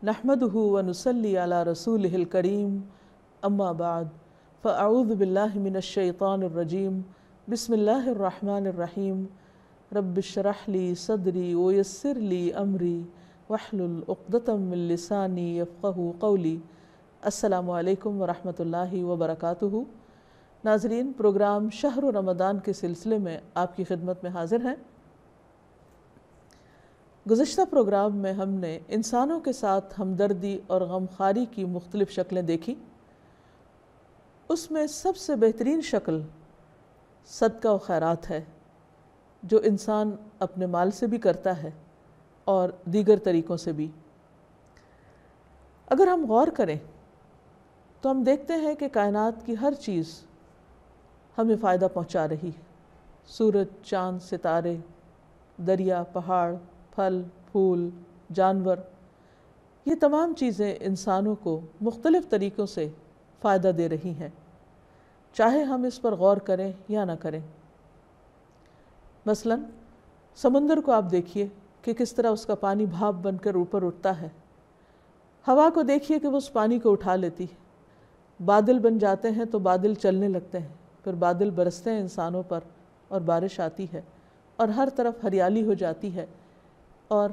نحمده ونصلي على رسوله الكريم اما بعد فاعوذ باللہ من الشیطان الرجیم بسم اللہ الرحمن الرحیم رب اشرح لی صدری ویسر لی امری واحلل عقدۃ من لسانی یفقہوا قولی۔ السلام علیکم ورحمۃ اللہ وبرکاتہ۔ ناظرین، پروگرام شہر رمضان کے سلسلے میں آپ کی خدمت میں حاضر ہیں۔ گزشتہ پروگرام میں ہم نے انسانوں کے ساتھ ہمدردی اور غمخواری کی مختلف شکلیں دیکھی۔ اس میں سب سے بہترین شکل صدقہ و خیرات ہے، جو انسان اپنے مال سے بھی کرتا ہے اور دیگر طریقوں سے بھی۔ اگر ہم غور کریں تو ہم دیکھتے ہیں کہ کائنات کی ہر چیز ہمیں فائدہ پہنچا رہی ہے۔ سورج، چاند، ستارے، دریا، پہاڑ، پھل، پھول، جانور، یہ تمام چیزیں انسانوں کو مختلف طریقوں سے فائدہ دے رہی ہیں، چاہے ہم اس پر غور کریں یا نہ کریں۔ مثلا سمندر کو آپ دیکھیے کہ کس طرح اس کا پانی بھاپ بن کر اوپر اٹھتا ہے۔ ہوا کو دیکھیے کہ وہ اس پانی کو اٹھا لیتی ہے۔ بادل بن جاتے ہیں تو بادل چلنے لگتے ہیں، پھر بادل برستے ہیں انسانوں پر اور بارش آتی ہے اور ہر طرف ہریالی ہو جاتی ہے، اور